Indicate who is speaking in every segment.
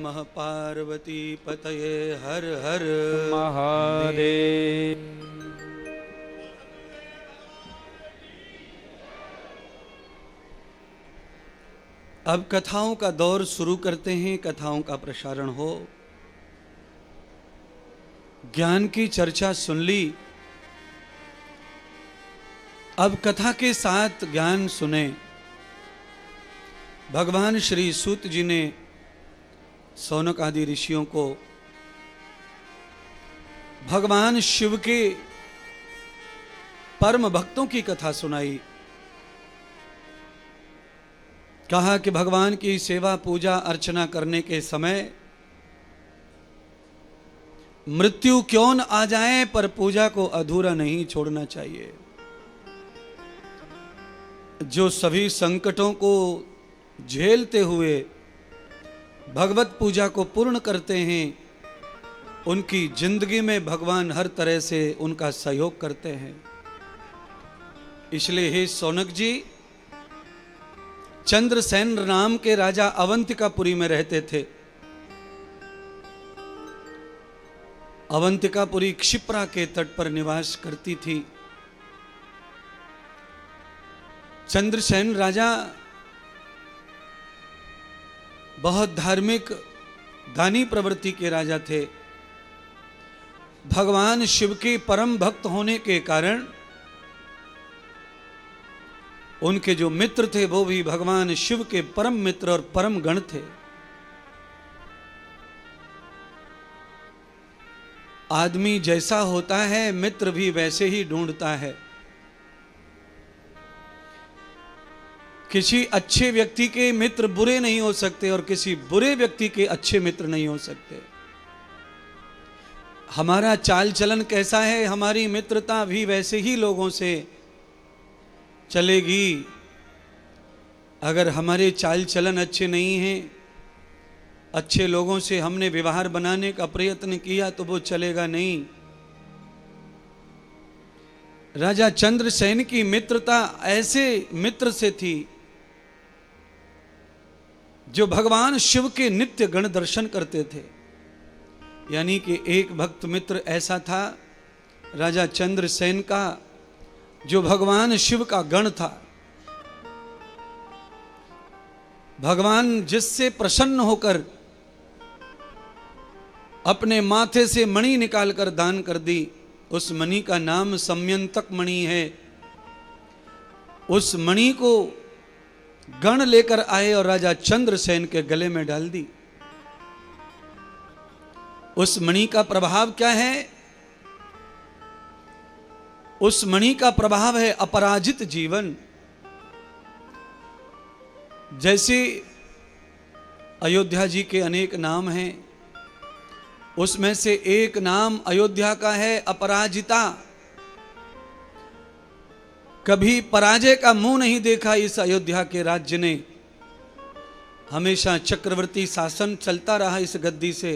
Speaker 1: नमः। पार्वती पतये हर हर
Speaker 2: महादेव।
Speaker 1: अब कथाओं का दौर शुरू करते हैं। कथाओं का प्रसारण हो। ज्ञान की चर्चा सुन ली, अब कथा के साथ ज्ञान सुने। भगवान श्री सूत जी ने सौनक आदि ऋषियों को भगवान शिव के परम भक्तों की कथा सुनाई। कहा कि भगवान की सेवा पूजा अर्चना करने के समय मृत्यु क्यों न आ जाए, पर पूजा को अधूरा नहीं छोड़ना चाहिए। जो सभी संकटों को झेलते हुए भगवत पूजा को पूर्ण करते हैं, उनकी जिंदगी में भगवान हर तरह से उनका सहयोग करते हैं। इसलिए हे सौनक जी, चंद्रसेन नाम के राजा अवंतिकापुरी में रहते थे। अवंतिकापुरी क्षिप्रा के तट पर निवास करती थी। चंद्रसेन राजा बहुत धार्मिक दानी प्रवृत्ति के राजा थे। भगवान शिव के परम भक्त होने के कारण उनके जो मित्र थे वो भी भगवान शिव के परम मित्र और परम गण थे। आदमी जैसा होता है मित्र भी वैसे ही ढूंढता है। किसी अच्छे व्यक्ति के मित्र बुरे नहीं हो सकते और किसी बुरे व्यक्ति के अच्छे मित्र नहीं हो सकते। हमारा चाल चलन कैसा है, हमारी मित्रता भी वैसे ही लोगों से चलेगी। अगर हमारे चाल चलन अच्छे नहीं हैं, अच्छे लोगों से हमने व्यवहार बनाने का प्रयत्न किया तो वो चलेगा नहीं। राजा चंद्रसेन की मित्रता ऐसे मित्र से थी जो भगवान शिव के नित्य गण दर्शन करते थे। यानी कि एक भक्त मित्र ऐसा था राजा चंद्रसेन का जो भगवान शिव का गण था। भगवान जिससे प्रसन्न होकर अपने माथे से मणि निकालकर दान कर दी, उस मणि का नाम सम्यंतक मणि है। उस मणि को गण लेकर आए और राजा चंद्रसेन के गले में डाल दी। उस मणि का प्रभाव क्या है? उस मणि का प्रभाव है अपराजित जीवन। जैसे अयोध्या जी के अनेक नाम हैं, उसमें से एक नाम अयोध्या का है अपराजिता। कभी पराजय का मुंह नहीं देखा इस अयोध्या के राज्य ने। हमेशा चक्रवर्ती शासन चलता रहा इस गद्दी से।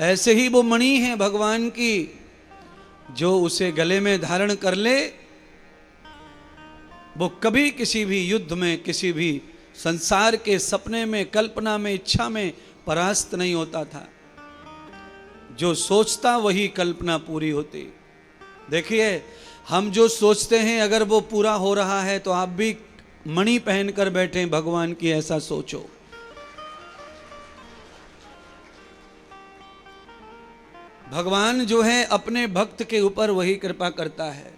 Speaker 1: ऐसे ही वो मणि है भगवान की, जो उसे गले में धारण कर ले वो कभी किसी भी युद्ध में, किसी भी संसार के सपने में, कल्पना में, इच्छा में परास्त नहीं होता था। जो सोचता वही कल्पना पूरी होती। देखिए, हम जो सोचते हैं अगर वो पूरा हो रहा है तो आप भी मणि पहनकर बैठे भगवान की, ऐसा सोचो। भगवान जो है अपने भक्त के ऊपर वही कृपा करता है।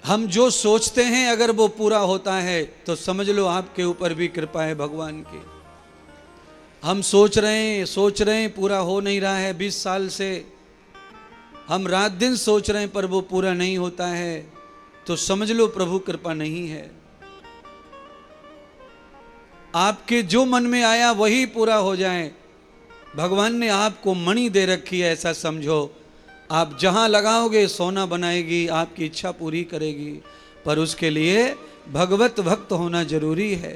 Speaker 1: हम जो सोचते हैं अगर वो पूरा होता है तो समझ लो आपके ऊपर भी कृपा है भगवान की। हम सोच रहे हैं पूरा हो नहीं रहा है। 20 साल से हम रात दिन सोच रहे हैं पर वो पूरा नहीं होता है, तो समझ लो प्रभु कृपा नहीं है। आपके जो मन में आया वही पूरा हो जाए। भगवान ने आपको मणि दे रखी है, ऐसा समझो। आप जहां लगाओगे सोना बनाएगी, आपकी इच्छा पूरी करेगी। पर उसके लिए भगवत भक्त होना जरूरी है,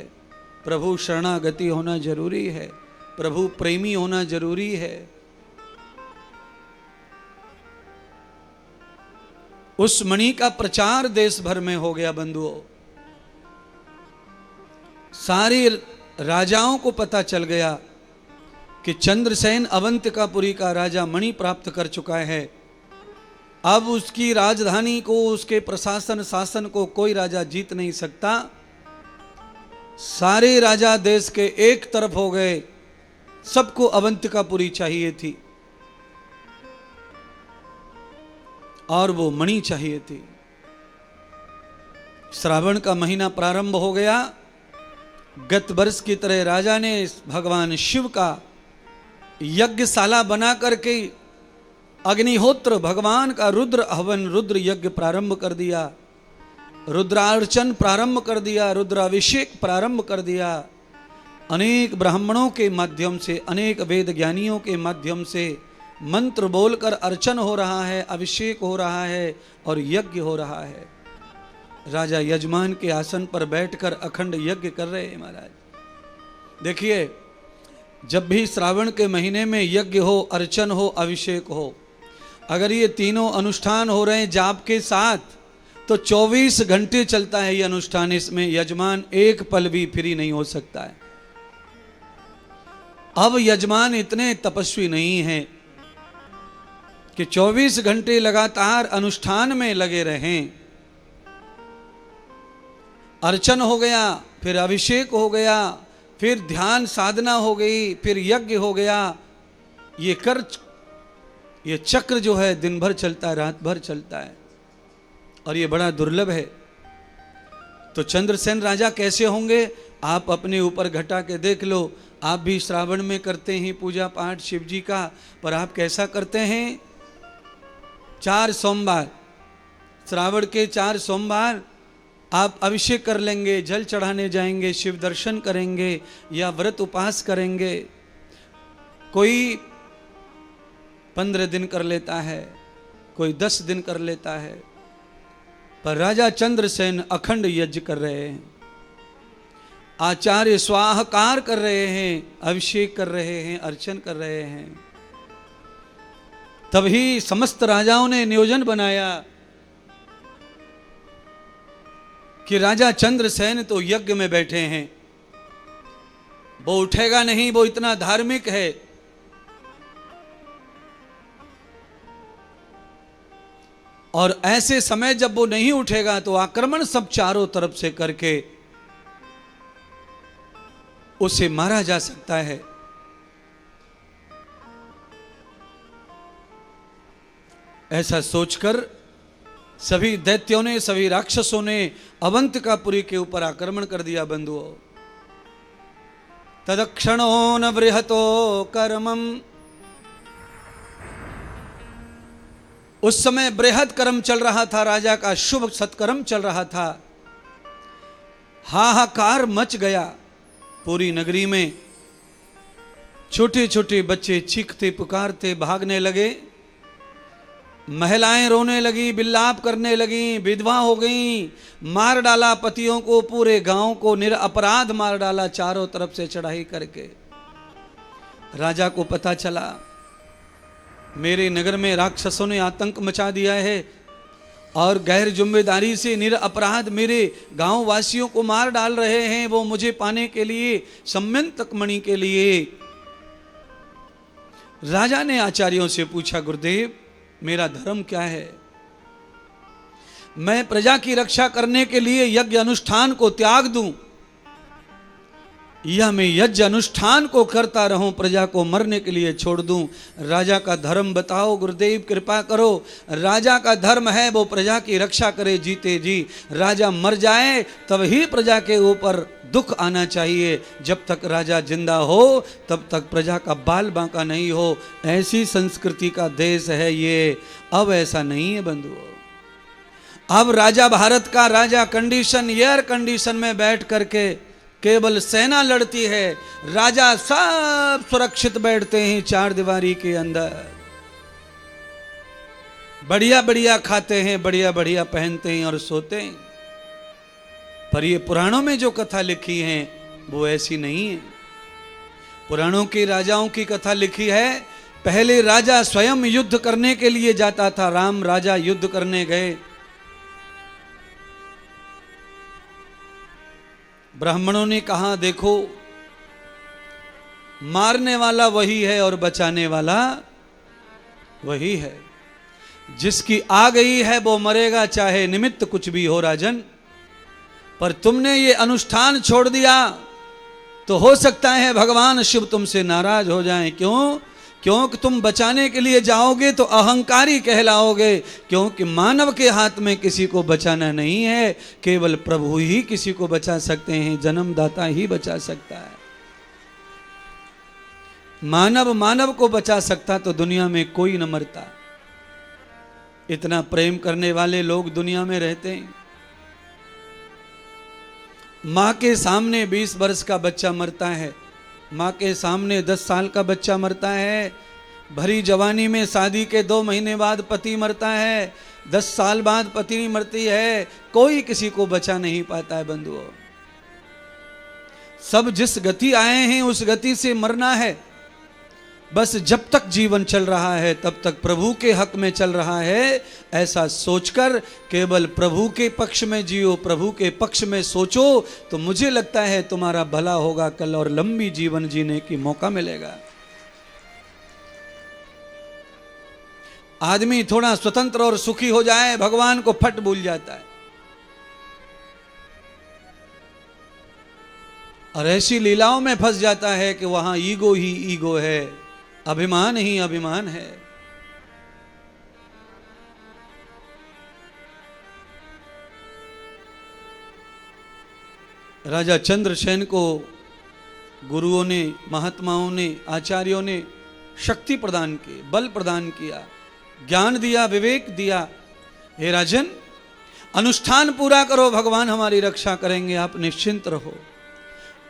Speaker 1: प्रभु शरणागति होना जरूरी है, प्रभु प्रेमी होना जरूरी है। उस मणि का प्रचार देश भर में हो गया बंधुओं। सारे राजाओं को पता चल गया कि चंद्रसेन अवंतिकापुरी का राजा मणि प्राप्त कर चुका है। अब उसकी राजधानी को, उसके प्रशासन शासन को कोई राजा जीत नहीं सकता। सारे राजा देश के एक तरफ हो गए, सबको अवंतिकापुरी चाहिए थी और वो मणि चाहिए थी। श्रावण का महीना प्रारंभ हो गया। गत वर्ष की तरह राजा ने भगवान शिव का यज्ञशाला बना करके अग्निहोत्र, भगवान का रुद्र हवन, रुद्र यज्ञ प्रारंभ कर दिया, रुद्रार्चन प्रारंभ कर दिया, रुद्राभिषेक प्रारंभ कर दिया। अनेक ब्राह्मणों के माध्यम से, अनेक वेद ज्ञानियों के माध्यम से मंत्र बोलकर अर्चन हो रहा है, अभिषेक हो रहा है और यज्ञ हो रहा है। राजा यजमान के आसन पर बैठकर अखंड यज्ञ कर रहे हैं महाराज। देखिए, जब भी श्रावण के महीने में यज्ञ हो, अर्चन हो, अभिषेक हो, अगर ये तीनों अनुष्ठान हो रहे हैं जाप के साथ, तो 24 घंटे चलता है ये अनुष्ठान। इसमें यजमान एक पल भी फ्री नहीं हो सकता है। अब यजमान इतने तपस्वी नहीं है कि 24 घंटे लगातार अनुष्ठान में लगे रहें। अर्चन हो गया, फिर अभिषेक हो गया, फिर ध्यान साधना हो गई, फिर यज्ञ हो गया। ये चक्र जो है दिन भर चलता है, रात भर चलता है और ये बड़ा दुर्लभ है। तो चंद्रसेन राजा कैसे होंगे, आप अपने ऊपर घटा के देख लो। आप भी श्रावण में करते हैं पूजा पाठ शिव जी का, पर आप कैसा करते हैं? 4 सोमवार, श्रावण के 4 सोमवार आप अभिषेक कर लेंगे, जल चढ़ाने जाएंगे, शिव दर्शन करेंगे या व्रत उपवास करेंगे। कोई 15 दिन कर लेता है, कोई 10 दिन कर लेता है, पर राजा चंद्रसेन अखंड यज्ञ कर रहे हैं, आचार्य स्वाहकार कर रहे हैं, अभिषेक कर रहे हैं, अर्चन कर रहे हैं। तभी समस्त राजाओं ने नियोजन बनाया कि राजा चंद्रसेन तो यज्ञ में बैठे हैं, वो उठेगा नहीं, वो इतना धार्मिक है। और ऐसे समय जब वो नहीं उठेगा तो आक्रमण सब चारों तरफ से करके उसे मारा जा सकता है। ऐसा सोचकर सभी दैत्यों ने, सभी राक्षसों ने अवंतिकापुरी के ऊपर आक्रमण कर दिया। बंधुओं, तदक्षणो न बृहतो कर्मम, उस समय बृहद कर्म चल रहा था, राजा का शुभ सत्कर्म चल रहा था। हाहाकार मच गया पूरी नगरी में। छोटे छोटे बच्चे चीखते पुकारते भागने लगे, महिलाएं रोने लगी, विलाप करने लगी, विधवा हो गई, मार डाला पतियों को, पूरे गांव को निरपराध मार डाला चारों तरफ से चढ़ाई करके। राजा को पता चला मेरे नगर में राक्षसों ने आतंक मचा दिया है और गैर जिम्मेदारी से निरपराध मेरे गांव वासियों को मार डाल रहे हैं, वो मुझे पाने के लिए, सम्यंतक मणि के लिए। राजा ने आचार्यों से पूछा, गुरुदेव मेरा धर्म क्या है? मैं प्रजा की रक्षा करने के लिए यज्ञ अनुष्ठान को त्याग दूं या मैं यज्ञ अनुष्ठान को करता रहूं, प्रजा को मरने के लिए छोड़ दूं? राजा का धर्म बताओ गुरुदेव, कृपा करो। राजा का धर्म है वो प्रजा की रक्षा करे जीते जी। राजा मर जाए तब ही प्रजा के ऊपर दुख आना चाहिए। जब तक राजा जिंदा हो तब तक प्रजा का बाल बांका नहीं हो। ऐसी संस्कृति का देश है ये। अब ऐसा नहीं है बंधुओं। अब राजा भारत का राजा कंडीशन, एयर कंडीशन में बैठ करके केवल सेना लड़ती है, राजा सब सुरक्षित बैठते हैं 4 दीवारी के अंदर, बढ़िया बढ़िया खाते हैं, बढ़िया बढ़िया पहनते हैं और सोते हैं। पर ये पुराणों में जो कथा लिखी है वो ऐसी नहीं है। पुराणों के राजाओं की कथा लिखी है, पहले राजा स्वयं युद्ध करने के लिए जाता था। राम राजा युद्ध करने गए, ब्राह्मणों ने कहा देखो मारने वाला वही है और बचाने वाला वही है। जिसकी आ गई है वो मरेगा, चाहे निमित्त कुछ भी हो राजन। पर तुमने ये अनुष्ठान छोड़ दिया तो हो सकता है भगवान शिव तुमसे नाराज हो जाएं। क्यों? क्योंकि तुम बचाने के लिए जाओगे तो अहंकारी कहलाओगे। क्योंकि मानव के हाथ में किसी को बचाना नहीं है, केवल प्रभु ही किसी को बचा सकते हैं, जन्मदाता ही बचा सकता है। मानव मानव को बचा सकता तो दुनिया में कोई न मरता। इतना प्रेम करने वाले लोग दुनिया में रहते हैं। माँ के सामने 20 वर्ष का बच्चा मरता है, माँ के सामने 10 साल का बच्चा मरता है, भरी जवानी में शादी के 2 महीने बाद पति मरता है, 10 साल बाद पत्नी मरती है, कोई किसी को बचा नहीं पाता है बंधुओं। सब जिस गति आए हैं उस गति से मरना है। बस जब तक जीवन चल रहा है तब तक प्रभु के हक में चल रहा है, ऐसा सोचकर केवल प्रभु के पक्ष में जियो, प्रभु के पक्ष में सोचो, तो मुझे लगता है तुम्हारा भला होगा कल और लंबी जीवन जीने की मौका मिलेगा। आदमी थोड़ा स्वतंत्र और सुखी हो जाए, भगवान को फट भूल जाता है और ऐसी लीलाओं में फंस जाता है कि वहां ईगो ही ईगो है, अभिमान ही अभिमान है। राजा चंद्रसेन को गुरुओं ने, महात्माओं ने, आचार्यों ने शक्ति प्रदान की, बल प्रदान किया, ज्ञान दिया, विवेक दिया। हे राजन, अनुष्ठान पूरा करो, भगवान हमारी रक्षा करेंगे, आप निश्चिंत रहो।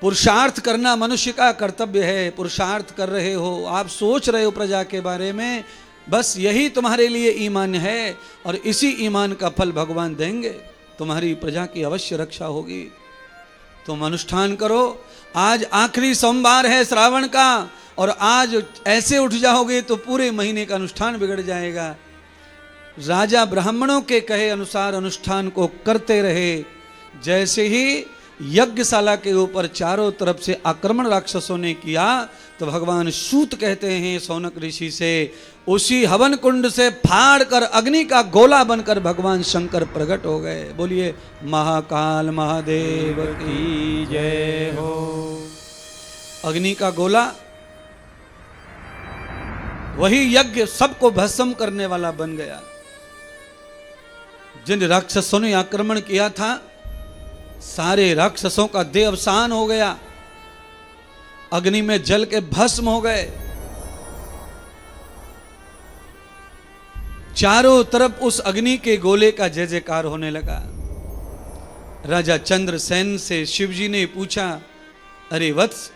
Speaker 1: पुरुषार्थ करना मनुष्य का कर्तव्य है। पुरुषार्थ कर रहे हो, आप सोच रहे हो प्रजा के बारे में, बस यही तुम्हारे लिए ईमान है और इसी ईमान का फल भगवान देंगे। तुम्हारी प्रजा की अवश्य रक्षा होगी। तुम अनुष्ठान करो। आज आखिरी सोमवार है श्रावण का और आज ऐसे उठ जाओगे तो पूरे महीने का अनुष्ठान बिगड़ जाएगा। राजा ब्राह्मणों के कहे अनुसार अनुष्ठान को करते रहे। जैसे ही यज्ञशाला के ऊपर चारों तरफ से आक्रमण राक्षसों ने किया तो भगवान सूत कहते हैं सौनक ऋषि से, उसी हवन कुंड से फाड़ कर अग्नि का गोला बनकर भगवान शंकर प्रकट हो गए। बोलिए महाकाल महादेव की जय हो। अग्नि का गोला वही यज्ञ सबको भस्म करने वाला बन गया। जिन राक्षसों ने आक्रमण किया था सारे राक्षसों का देह अवसान हो गया, अग्नि में जल के भस्म हो गए। चारों तरफ उस अग्नि के गोले का जय जयकार होने लगा। राजा चंद्रसेन से शिवजी ने पूछा, अरे वत्स,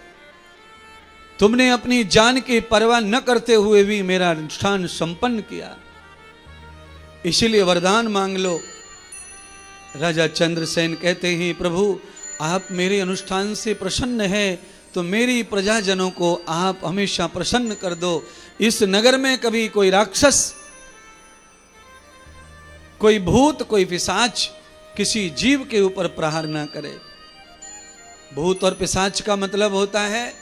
Speaker 1: तुमने अपनी जान की परवाह न करते हुए भी मेरा अनुष्ठान संपन्न किया, इसीलिए वरदान मांग लो। राजा चंद्रसेन कहते हैं, प्रभु आप मेरे अनुष्ठान से प्रसन्न हैं तो मेरी प्रजाजनों को आप हमेशा प्रसन्न कर दो। इस नगर में कभी कोई राक्षस, कोई भूत, कोई पिशाच किसी जीव के ऊपर प्रहार ना करे। भूत और पिशाच का मतलब होता है,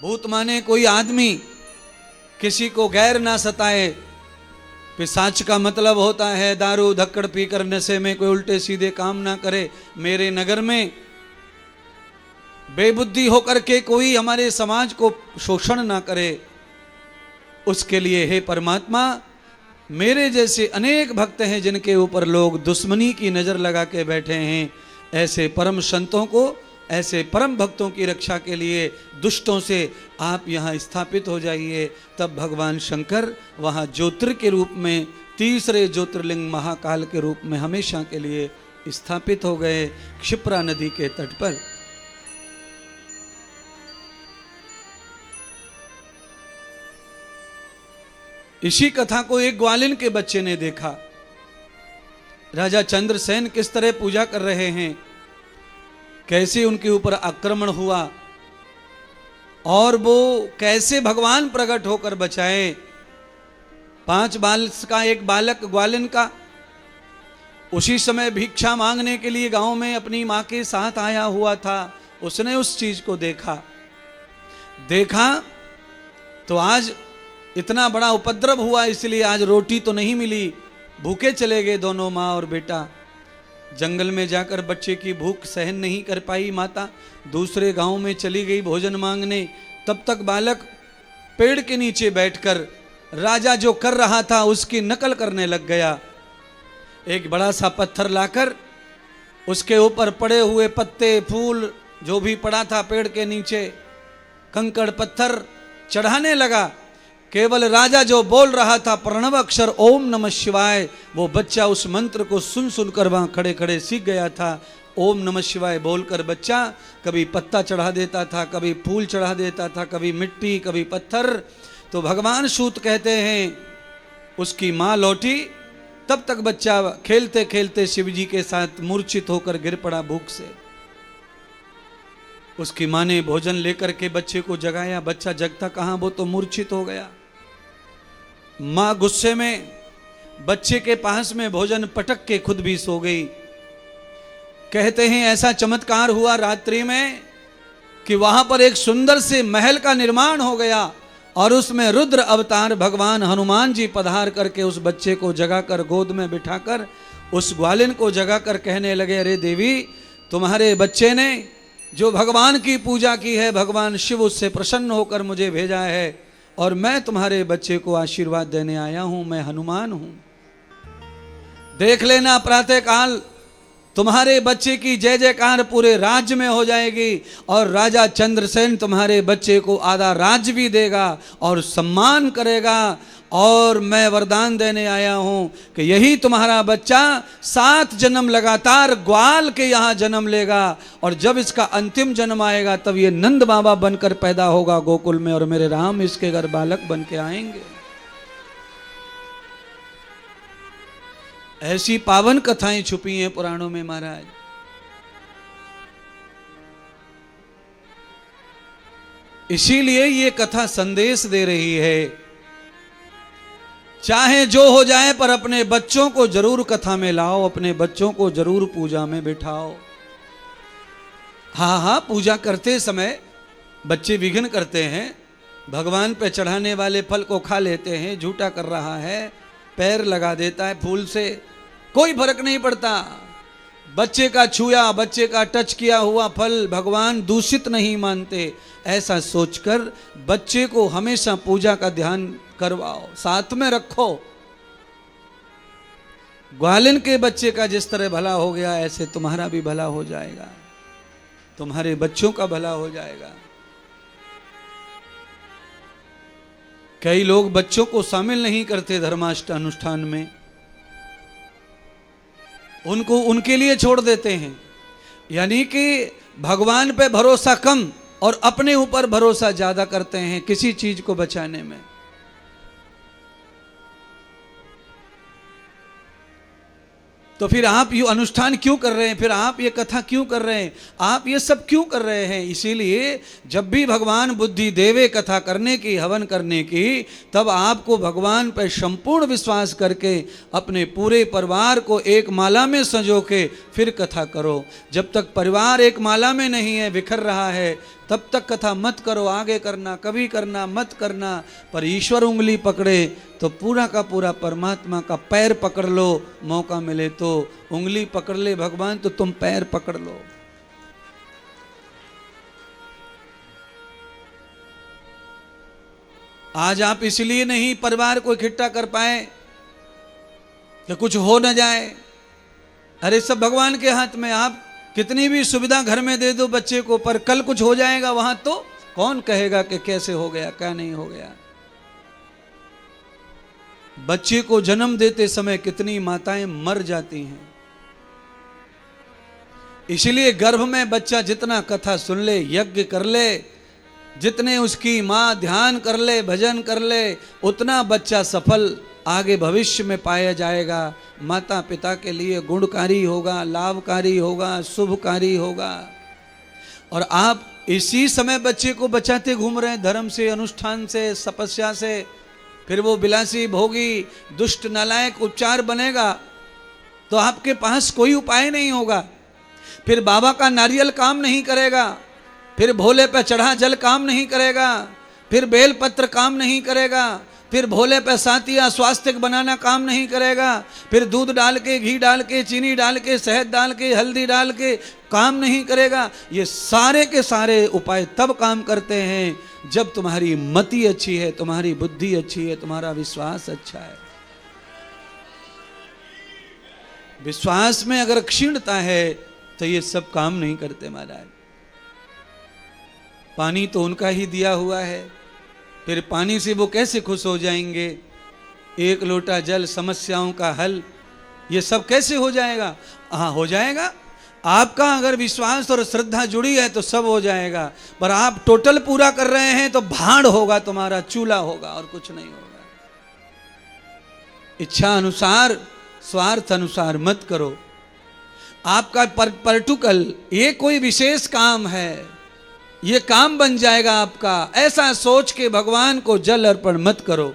Speaker 1: भूत माने कोई आदमी किसी को गैर ना सताए। पिशाच का मतलब होता है दारू धक्कड़ पीकर नशे में कोई उल्टे सीधे काम ना करे। मेरे नगर में बेबुद्धि होकर के कोई हमारे समाज को शोषण ना करे। उसके लिए हे परमात्मा, मेरे जैसे अनेक भक्त हैं जिनके ऊपर लोग दुश्मनी की नजर लगा के बैठे हैं, ऐसे परम संतों को, ऐसे परम भक्तों की रक्षा के लिए दुष्टों से आप यहाँ स्थापित हो जाइए। तब भगवान शंकर वहाँ ज्योतिर के रूप में, तीसरे ज्योतिर्लिंग महाकाल के रूप में हमेशा के लिए स्थापित हो गए क्षिप्रा नदी के तट पर। इसी कथा को एक ग्वालिन के बच्चे ने देखा। राजा चंद्रसेन किस तरह पूजा कर रहे हैं, कैसे उनके ऊपर आक्रमण हुआ और वो कैसे भगवान प्रकट होकर बचाए। 5 बालक का एक बालक ग्वालिन का उसी समय भिक्षा मांगने के लिए गांव में अपनी मां के साथ आया हुआ था। उसने उस चीज को देखा। देखा तो आज इतना बड़ा उपद्रव हुआ, इसलिए आज रोटी तो नहीं मिली, भूखे चले गए दोनों माँ और बेटा। जंगल में जाकर बच्चे की भूख सहन नहीं कर पाई माता, दूसरे गांव में चली गई भोजन मांगने। तब तक बालक पेड़ के नीचे बैठकर राजा जो कर रहा था उसकी नकल करने लग गया। एक बड़ा सा पत्थर लाकर उसके ऊपर पड़े हुए पत्ते फूल जो भी पड़ा था पेड़ के नीचे, कंकड़ पत्थर चढ़ाने लगा। केवल राजा जो बोल रहा था प्रणव अक्षर ओम नमः शिवाय, वो बच्चा उस मंत्र को सुन सुनकर वहां खड़े खड़े सीख गया था। ओम नमः शिवाय बोलकर बच्चा कभी पत्ता चढ़ा देता था, कभी फूल चढ़ा देता था, कभी मिट्टी, कभी पत्थर। तो भगवान सूत कहते हैं उसकी माँ लौटी, तब तक बच्चा खेलते खेलते शिवजी के साथ मूर्छित होकर गिर पड़ा भूख से। उसकी माँ ने भोजन लेकर के बच्चे को जगाया, बच्चा जगता कहाँ, वो तो मूर्छित हो गया। माँ गुस्से में बच्चे के पास में भोजन पटक के खुद भी सो गई। कहते हैं ऐसा चमत्कार हुआ रात्रि में कि वहां पर एक सुंदर से महल का निर्माण हो गया और उसमें रुद्र अवतार भगवान हनुमान जी पधार करके उस बच्चे को जगाकर गोद में बिठाकर उस ग्वालिन को जगाकर कहने लगे, अरे देवी, तुम्हारे बच्चे ने जो भगवान की पूजा की है, भगवान शिव उससे प्रसन्न होकर मुझे भेजा है और मैं तुम्हारे बच्चे को आशीर्वाद देने आया हूं। मैं हनुमान हूं, देख लेना प्रातः काल तुम्हारे बच्चे की जय जयकार पूरे राज्य में हो जाएगी और राजा चंद्रसेन तुम्हारे बच्चे को आधा राज्य भी देगा और सम्मान करेगा। और मैं वरदान देने आया हूं कि यही तुम्हारा बच्चा 7 जन्म लगातार ग्वाल के यहां जन्म लेगा और जब इसका अंतिम जन्म आएगा तब ये नंद बाबा बनकर पैदा होगा गोकुल में और मेरे राम इसके घर बालक बन के आएंगे। ऐसी पावन कथाएं छुपी हैं पुराणों में महाराज। इसीलिए ये कथा संदेश दे रही है, चाहे जो हो जाए पर अपने बच्चों को जरूर कथा में लाओ, अपने बच्चों को जरूर पूजा में बिठाओ। हाँ, पूजा करते समय बच्चे विघ्न करते हैं, भगवान पे चढ़ाने वाले फल को खा लेते हैं, झूठा कर रहा है, पैर लगा देता है फूल से, कोई फर्क नहीं पड़ता। बच्चे का छुआ, बच्चे का टच किया हुआ फल भगवान दूषित नहीं मानते, ऐसा सोचकर बच्चे को हमेशा पूजा का ध्यान करवाओ, साथ में रखो। ग्वालिन के बच्चे का जिस तरह भला हो गया ऐसे तुम्हारा भी भला हो जाएगा, तुम्हारे बच्चों का भला हो जाएगा। कई लोग बच्चों को शामिल नहीं करते धर्माष्ट अनुष्ठान में, उनको उनके लिए छोड़ देते हैं, यानी कि भगवान पे भरोसा कम और अपने ऊपर भरोसा ज्यादा करते हैं किसी चीज को बचाने में। तो फिर आप ये अनुष्ठान क्यों कर रहे हैं, फिर आप ये कथा क्यों कर रहे हैं, आप ये सब क्यों कर रहे हैं? इसीलिए जब भी भगवान बुद्धि देवे कथा करने की, हवन करने की, तब आपको भगवान पर संपूर्ण विश्वास करके अपने पूरे परिवार को एक माला में संजो के फिर कथा करो। जब तक परिवार एक माला में नहीं है, बिखर रहा है, तब तक कथा मत करो। आगे करना, कभी करना, मत करना, पर ईश्वर उंगली पकड़े तो पूरा का पूरा परमात्मा का पैर पकड़ लो। मौका मिले तो उंगली पकड़ ले भगवान तो तुम पैर पकड़ लो। आज आप इसलिए नहीं परिवार को इकट्ठा कर पाए कि कुछ हो न जाए। अरे सब भगवान के हाथ में। आप कितनी भी सुविधा घर में दे दो बच्चे को, पर कल कुछ हो जाएगा वहां तो कौन कहेगा कि कैसे हो गया, क्या नहीं हो गया। बच्चे को जन्म देते समय कितनी माताएं मर जाती हैं। इसलिए गर्भ में बच्चा जितना कथा सुन ले, यज्ञ कर ले, जितने उसकी माँ ध्यान कर ले, भजन कर ले, उतना बच्चा सफल आगे भविष्य में पाया जाएगा। माता पिता के लिए गुणकारी होगा, लाभकारी होगा, शुभकारी होगा। और आप इसी समय बच्चे को बचाते घूम रहे हैं धर्म से, अनुष्ठान से, तपस्या से, फिर वो विलासी भोगी दुष्ट नालायक उपचार बनेगा तो आपके पास कोई उपाय नहीं होगा। फिर बाबा का नारियल काम नहीं करेगा, फिर भोले पे चढ़ा जल काम नहीं करेगा, फिर बेलपत्र काम नहीं करेगा, फिर भोले पे सातिया स्वास्थ्य बनाना काम नहीं करेगा, फिर दूध डाल के, घी डाल के, चीनी डाल के, शहद डाल के, हल्दी डाल के काम नहीं करेगा। ये सारे के सारे उपाय तब काम करते हैं जब तुम्हारी मति अच्छी है, तुम्हारी बुद्धि अच्छी है, तुम्हारा विश्वास अच्छा है। विश्वास में अगर क्षीणता है तो ये सब काम नहीं करते महाराज। पानी तो उनका ही दिया हुआ है, फिर पानी से वो कैसे खुश हो जाएंगे? एक लोटा जल समस्याओं का हल, ये सब कैसे हो जाएगा? हाँ हो जाएगा, आपका अगर विश्वास और श्रद्धा जुड़ी है तो सब हो जाएगा। पर आप टोटल पूरा कर रहे हैं तो भाड़ होगा, तुम्हारा चूल्हा होगा और कुछ नहीं होगा। इच्छा अनुसार स्वार्थ अनुसार मत करो। आपका पर्टिकुलर ये कोई विशेष काम है, ये काम बन जाएगा आपका, ऐसा सोच के भगवान को जल अर्पण मत करो।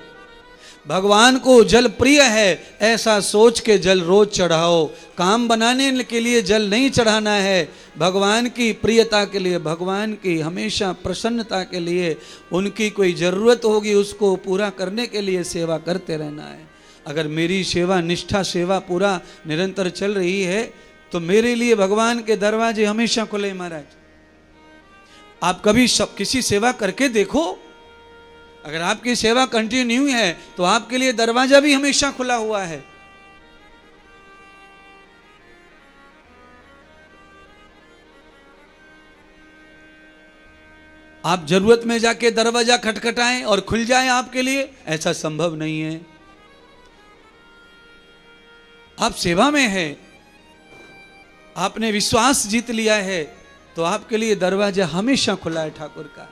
Speaker 1: भगवान को जल प्रिय है ऐसा सोच के जल रोज चढ़ाओ। काम बनाने के लिए जल नहीं चढ़ाना है, भगवान की प्रियता के लिए, भगवान की हमेशा प्रसन्नता के लिए, उनकी कोई ज़रूरत होगी उसको पूरा करने के लिए सेवा करते रहना है। अगर मेरी सेवा निष्ठा सेवा पूरा निरंतर चल रही है तो मेरे लिए भगवान के दरवाजे हमेशा खुले। महाराज आप कभी किसी सेवा करके देखो, अगर आपकी सेवा कंटिन्यू है तो आपके लिए दरवाजा भी हमेशा खुला हुआ है। आप जरूरत में जाके दरवाजा खटखटाएं और खुल जाए आपके लिए, ऐसा संभव नहीं है। आप सेवा में हैं, आपने विश्वास जीत लिया है तो आपके लिए दरवाजा हमेशा खुला है ठाकुर का।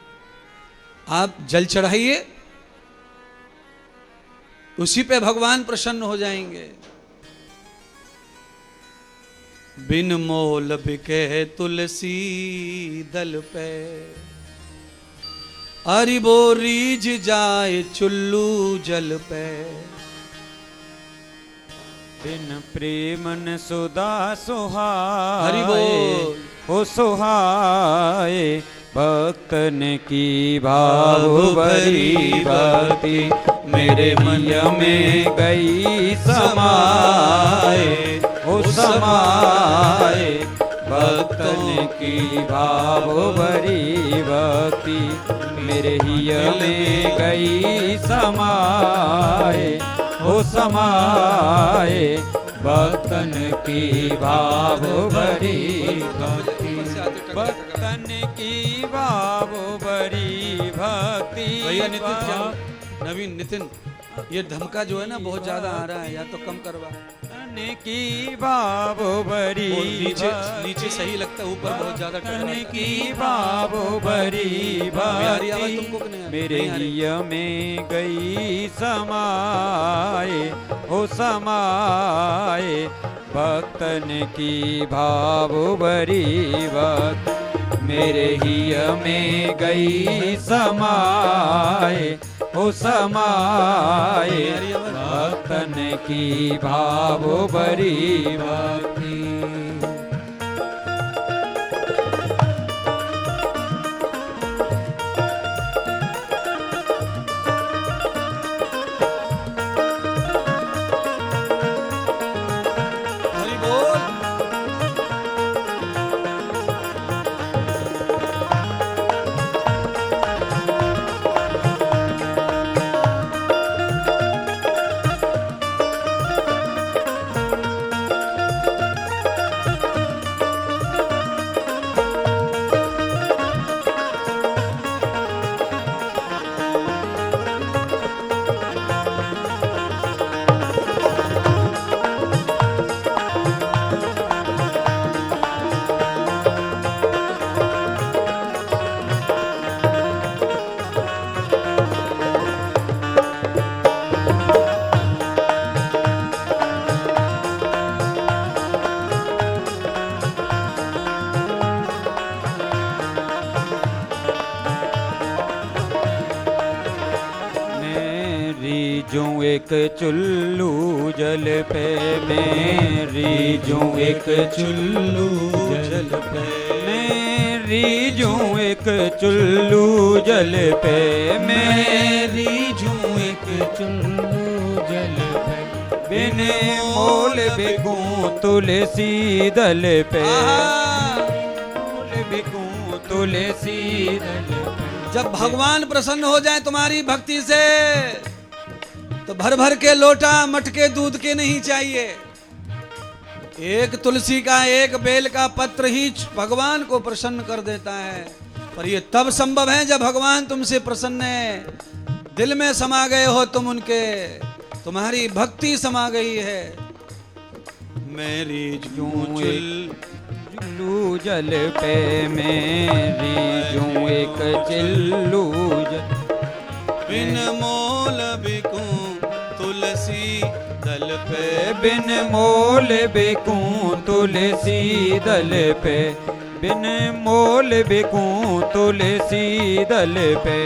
Speaker 1: आप जल चढ़ाइए, उसी पे भगवान प्रसन्न हो जाएंगे। बिन मोल बिके तुलसी दल पे, अरिबो रीझ जाए चुल्लू जल पे।
Speaker 2: बिन प्रेमन सुधा सुहाए,
Speaker 1: हरि बोल।
Speaker 2: हो सुहाए भक्तन की भाव भरी भक्ति, मेरे मन में गई समाए, हो समाए भक्तन की भाव भरी भक्ति, मेरे हिय में गई समाए, हो समाए भक्तन की भाव भरी भक्ति, भक्तन की भाव भरी भक्ति।
Speaker 1: भैया नितिन, नवीन नितिन, ये धमका जो है ना बहुत ज्यादा आ रहा है, या तो कम करवा।
Speaker 2: की भाव भरी
Speaker 1: नीचे सही लगता है, ऊपर बहुत ज्यादा
Speaker 2: की भाव भरी भक्ति, मेरे हिय में गई समाए, हो समाए भक्तन की भाव भरी भक्ति, मेरे हिय में गई समाए, हो समाए भक्तन की भाव भरी भक्ति। एक चुल्लू जल पे, मेरी जो एक चुल्लू जल पे, मेरी रीझूं एक चुल्लू जल पे,
Speaker 3: मेरी जूं एक चुल्लू जल पे,
Speaker 2: बिन मोल बिकूं तुलसी दल पे, मोल बिकूं तुलसी दल पे।
Speaker 1: जब भगवान प्रसन्न हो जाए तुम्हारी भक्ति से तो भर भर के लोटा मटके दूध के नहीं चाहिए। एक तुलसी का एक बेल का पत्र ही भगवान को प्रसन्न कर देता है। पर ये तब संभव है जब भगवान तुमसे प्रसन्न है, दिल में समा गए हो तुम उनके, तुम्हारी भक्ति समा गई है। मेरी जूं
Speaker 2: चिल्लू जल पे, मेरी जूं एक चिल्लू जल,
Speaker 1: बिन मोल बिकूं तुलसी दल पे,
Speaker 2: बिन मोल बिकूं तुलसी दल पे, बिन मोल बिकूं तुलसी दल पे,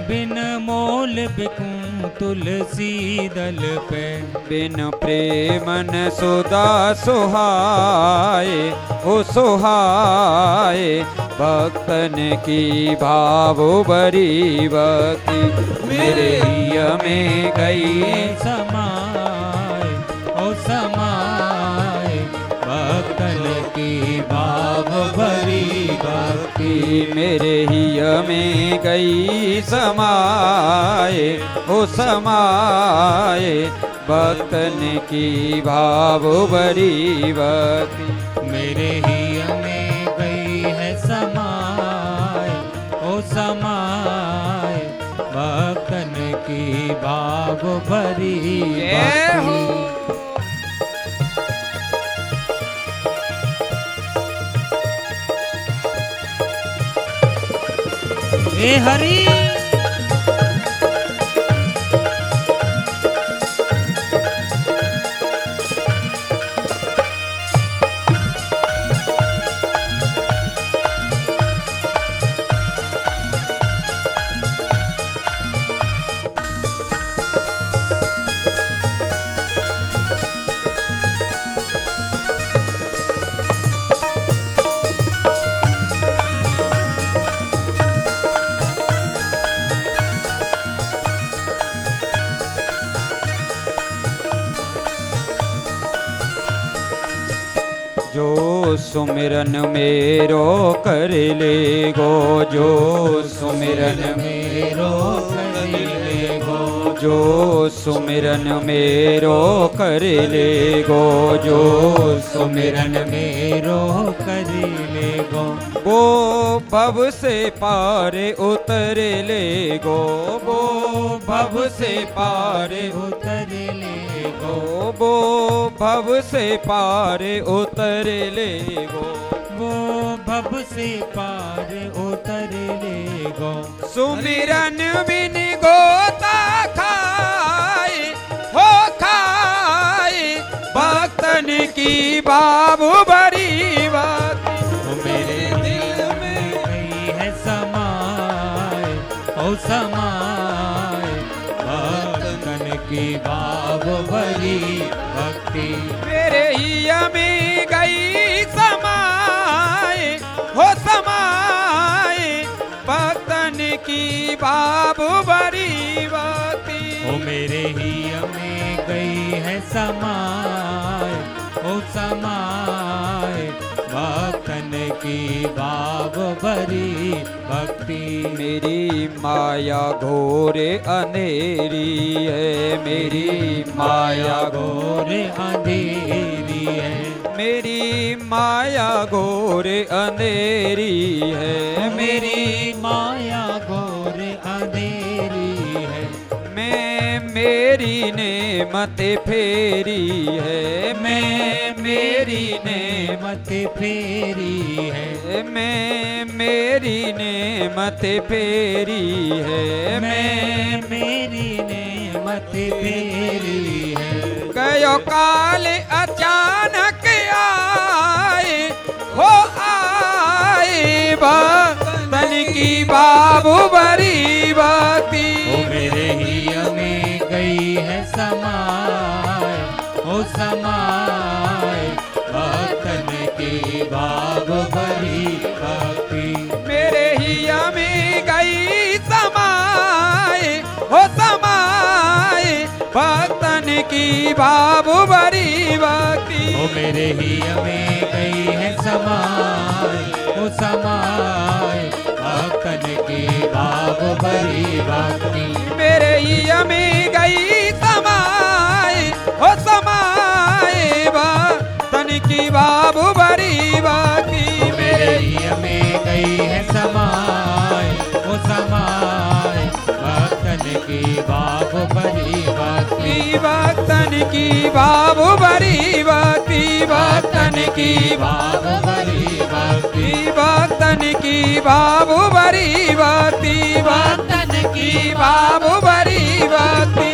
Speaker 3: बिन मोल बिकूं तुलसी दल पे,
Speaker 2: बिन प्रेमन सुदा सुहाए, ओ सुहाए, भक्तन की भाव बरी भक्ति, मेरे हिय में गई
Speaker 3: समाए, ओ समाए, भक्तन की भाव भरी भक्ति,
Speaker 2: मेरे हिय में गई समाए, ओ समाए, भक्तन की भाव भरी भक्ति,
Speaker 3: मेरे हिय में गई है समाए, ओ समाए, भक्तन की भाव भरी
Speaker 2: जय हो।
Speaker 3: भक्ति। हे हरि
Speaker 2: जो सुमिरन मेरो कर ले गो, जो सुमिरन
Speaker 3: मेरो करिले गो,
Speaker 2: जो सुमिरन मेरो कर ले गो, जो
Speaker 3: सुमिरन मेरो करिले गो,
Speaker 2: वो भव से पार उतर ले गो, वो भव से पार
Speaker 3: उतर ले गो,
Speaker 2: वो भव से पार उतर ले गो,
Speaker 3: वो भव से पार उतर ले गो,
Speaker 2: सुमिरन बिन गोता खाए, हो खाए, भक्तन की बाबू बड़ी बात,
Speaker 3: वो मेरे दिल में गई है समाए, ओ समाए, भक्तन की भाव भरी भक्ति,
Speaker 2: मेरे हिय में गई समाए, हो समाए, भक्तन की बाबू बड़ी बाती,
Speaker 3: ओ मेरे हिय में गई है समाए, ओ समाए, भक्तन की भाव भरी भक्ति,
Speaker 2: मेरी माया घोर अंधेरी है, मेरी माया घोर,
Speaker 3: घोर अंधेरी है,
Speaker 2: मेरी माया घोर अंधेरी है,
Speaker 3: मेरी माया घोर अंधेरी है,
Speaker 2: मेरी ने मत फेरी है, मेरी ने
Speaker 3: मत फेरी है,
Speaker 2: मेरी ने मत फेरी है,
Speaker 3: मेरी ने मत फेरी है,
Speaker 2: गयो काल अचानक आए, हो आए, भक्तन की बाबू बड़ी बाती,
Speaker 3: ओ मेरे हिय में गई है समाए, ओ समाए, भक्तन की भाव भरी भक्ति,
Speaker 2: में गई समाए हो समाए भक्तन की भाव भरी भक्ति
Speaker 3: ओ मेरे ही में गई है समाए ओ समाए भक्तन की भाव भरी भक्ति
Speaker 2: मेरे ही में गई समाए हो समाए भक्तन की भाव भरी भक्ति
Speaker 3: मेरे ही में गई है समाए ओ समाए भक्तन की भाव भरी भक्ति
Speaker 2: भक्तन की भाव भरी भक्ति भक्तन की
Speaker 3: भाव भरी भक्ति
Speaker 2: भक्तन की भाव भरी भक्ति भक्तन की भाव भरी भक्ति